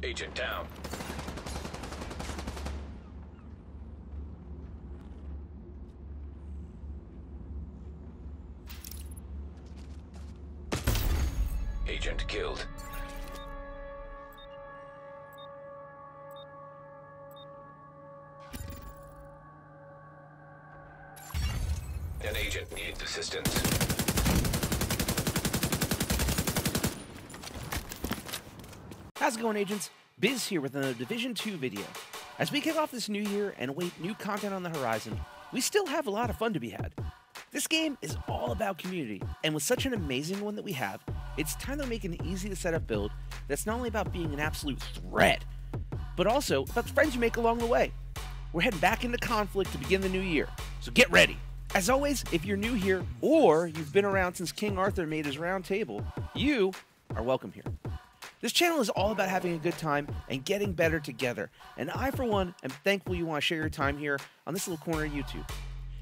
Agent down. Agent killed. An agent needs assistance. How's it going, agents? Biz here with another Division 2 video. As we kick off this new year and await new content on the horizon, we still have a lot of fun to be had. This game is all about community, and with such an amazing one that we have, it's time to make an easy to set up build that's not only about being an absolute threat, but also about the friends you make along the way. We're heading back into conflict to begin the new year, so get ready. As always, if you're new here, or you've been around since King Arthur made his round table, you are welcome here. This channel is all about having a good time and getting better together, and I, for one, am thankful you want to share your time here on this little corner of YouTube.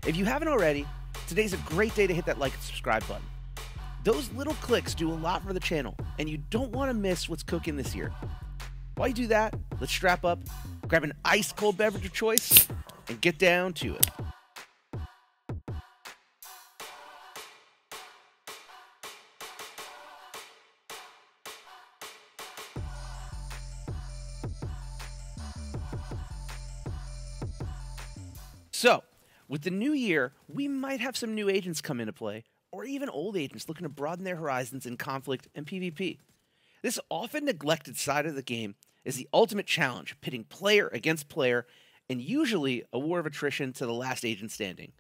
If you haven't already, today's a great day to hit that like and subscribe button. Those little clicks do a lot for the channel, and you don't want to miss what's cooking this year. While you do that, let's strap up, grab an ice-cold beverage of choice, and get down to it. So, with the new year, we might have some new agents come into play, or even old agents looking to broaden their horizons in conflict and PvP. This often neglected side of the game is the ultimate challenge, pitting player against player, and usually a war of attrition to the last agent standing.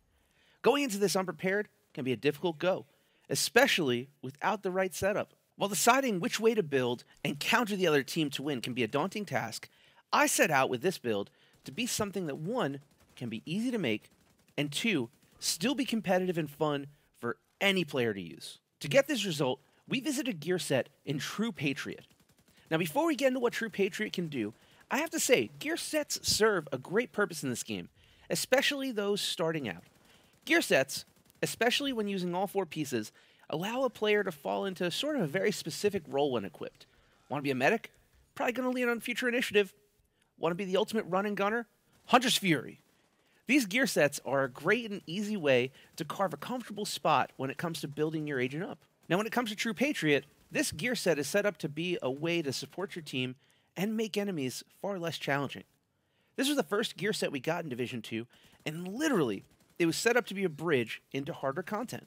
Going into this unprepared can be a difficult go, especially without the right setup. While deciding which way to build and counter the other team to win can be a daunting task, I set out with this build to be something that, one, can be easy to make, and two, still be competitive and fun for any player to use. To get this result, we visited a gear set in True Patriot. Now, before we get into what True Patriot can do, I have to say, gear sets serve a great purpose in this game, especially those starting out. Gear sets, especially when using all four pieces, allow a player to fall into sort of a very specific role when equipped. Want to be a medic? Probably going to lean on future initiative. Want to be the ultimate run and gunner? Hunter's Fury. These gear sets are a great and easy way to carve a comfortable spot when it comes to building your agent up. Now, when it comes to True Patriot, this gear set is set up to be a way to support your team and make enemies far less challenging. This was the first gear set we got in Division 2, and literally, it was set up to be a bridge into harder content.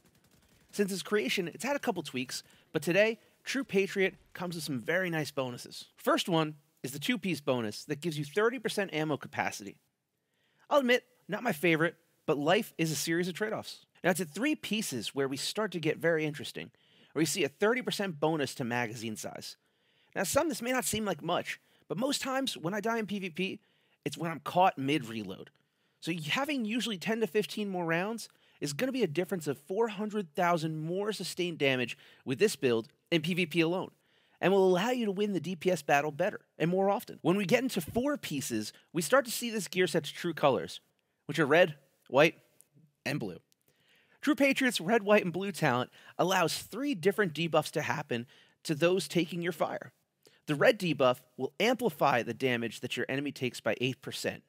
Since its creation, it's had a couple tweaks, but today, True Patriot comes with some very nice bonuses. First one is the 2-piece bonus that gives you 30% ammo capacity. I'll admit, not my favorite, but life is a series of trade-offs. Now, it's at 3 pieces where we start to get very interesting, where you see a 30% bonus to magazine size. Now, some this may not seem like much, but most times when I die in PvP, it's when I'm caught mid-reload. So having usually 10 to 15 more rounds is going to be a difference of 400,000 more sustained damage with this build in PvP alone, and will allow you to win the DPS battle better and more often. When we get into 4 pieces, we start to see this gear set's true colors, which are red, white, and blue. True Patriot's red, white, and blue talent allows 3 different debuffs to happen to those taking your fire. The red debuff will amplify the damage that your enemy takes by 8%.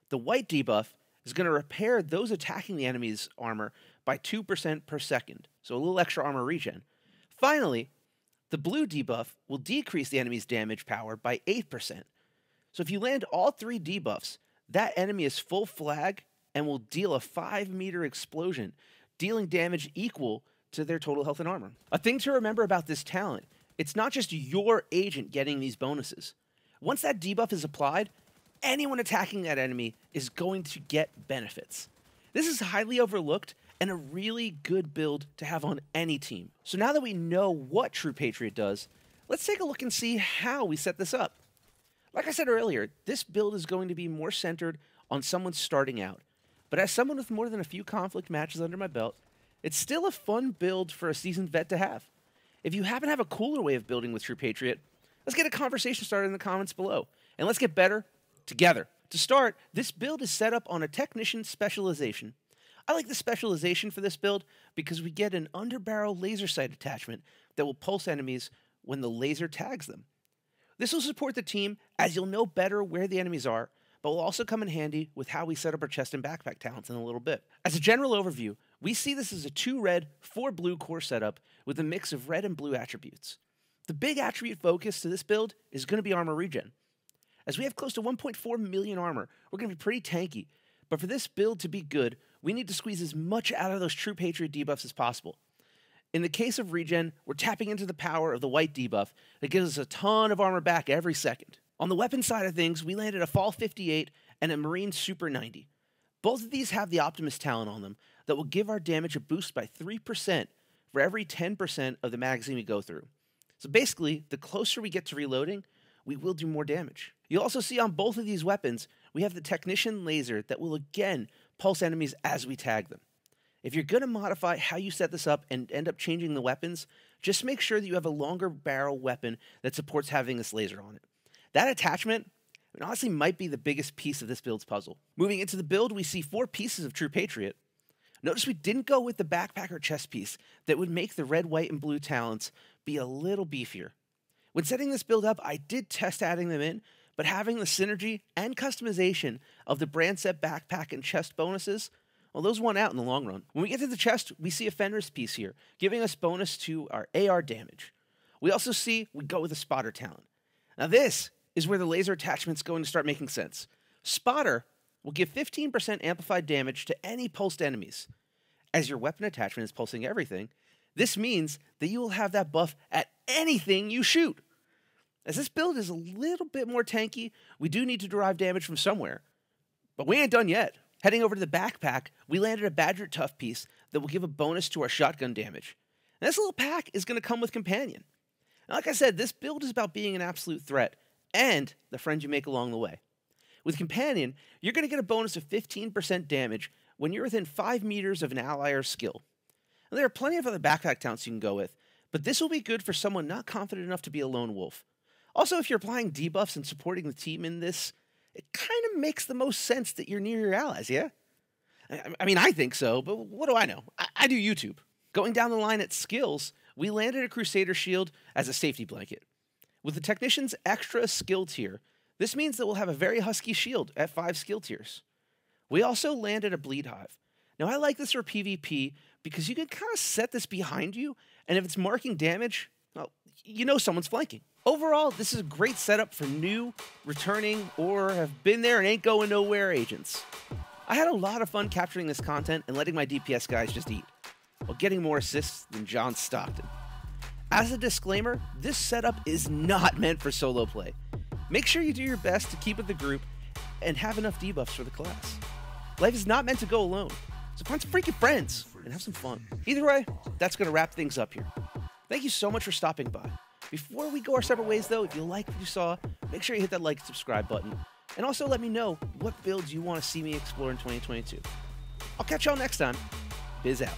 The white debuff is going to repair those attacking the enemy's armor by 2% per second, so a little extra armor regen. Finally, the blue debuff will decrease the enemy's damage power by 8%. So if you land all 3 debuffs, that enemy is full flag and will deal a 5-meter explosion, dealing damage equal to their total health and armor. A thing to remember about this talent, it's not just your agent getting these bonuses. Once that debuff is applied, anyone attacking that enemy is going to get benefits. This is highly overlooked and a really good build to have on any team. So now that we know what True Patriot does, let's take a look and see how we set this up. Like I said earlier, this build is going to be more centered on someone starting out. But as someone with more than a few conflict matches under my belt, it's still a fun build for a seasoned vet to have. If you happen to have a cooler way of building with True Patriot, let's get a conversation started in the comments below, and let's get better together. To start, this build is set up on a technician specialization. I like the specialization for this build because we get an underbarrel laser sight attachment that will pulse enemies when the laser tags them. This will support the team as you'll know better where the enemies are, but will also come in handy with how we set up our chest and backpack talents in a little bit. As a general overview, we see this as a 2 red, 4 blue core setup with a mix of red and blue attributes. The big attribute focus to this build is going to be armor regen. As we have close to 1.4 million armor, we're going to be pretty tanky, but for this build to be good, we need to squeeze as much out of those True Patriot debuffs as possible. In the case of regen, we're tapping into the power of the white debuff that gives us a ton of armor back every second. On the weapon side of things, we landed a Fall 58 and a Marine Super 90. Both of these have the Optimus talent on them that will give our damage a boost by 3% for every 10% of the magazine we go through. So basically, the closer we get to reloading, we will do more damage. You'll also see on both of these weapons, we have the Technician Laser that will again pulse enemies as we tag them. If you're going to modify how you set this up and end up changing the weapons, just make sure that you have a longer barrel weapon that supports having this laser on it. That attachment, honestly, might be the biggest piece of this build's puzzle. Moving into the build, we see 4 pieces of True Patriot. Notice we didn't go with the backpacker chest piece that would make the red, white, and blue talents be a little beefier. When setting this build up, I did test adding them in, but having the synergy and customization of the brand set backpack and chest bonuses, well, those won out in the long run. When we get to the chest, we see a Fenris piece here, giving us bonus to our AR damage. We also see we go with a Spotter talent. Now this is where the laser attachment's going to start making sense. Spotter will give 15% amplified damage to any pulsed enemies. As your weapon attachment is pulsing everything, this means that you will have that buff at anything you shoot. As this build is a little bit more tanky, we do need to derive damage from somewhere. But we ain't done yet. Heading over to the backpack, we landed a Badger Tough piece that will give a bonus to our shotgun damage. And this little pack is going to come with Companion. Now, like I said, this build is about being an absolute threat and the friends you make along the way. With Companion, you're going to get a bonus of 15% damage when you're within 5 meters of an ally or skill. Now, there are plenty of other backpack talents you can go with, but this will be good for someone not confident enough to be a lone wolf. Also, if you're applying debuffs and supporting the team in this, it kind of makes the most sense that you're near your allies, yeah? I mean, I think so, but what do I know? I do YouTube. Going down the line at skills, we landed a Crusader Shield as a safety blanket. With the Technician's extra skill tier, this means that we'll have a very husky shield at 5 skill tiers. We also landed a Bleed Hive. Now, I like this for PvP because you can kind of set this behind you, and if it's marking damage, well, you know someone's flanking. Overall, this is a great setup for new, returning, or have been there and ain't going nowhere agents. I had a lot of fun capturing this content and letting my DPS guys just eat, while getting more assists than John Stockton. As a disclaimer, this setup is not meant for solo play. Make sure you do your best to keep with the group and have enough debuffs for the class. Life is not meant to go alone, so find some freaking friends and have some fun. Either way, that's going to wrap things up here. Thank you so much for stopping by. Before we go our separate ways though, if you like what you saw, make sure you hit that like and subscribe button. And also let me know what builds you want to see me explore in 2022. I'll catch y'all next time. Biz out.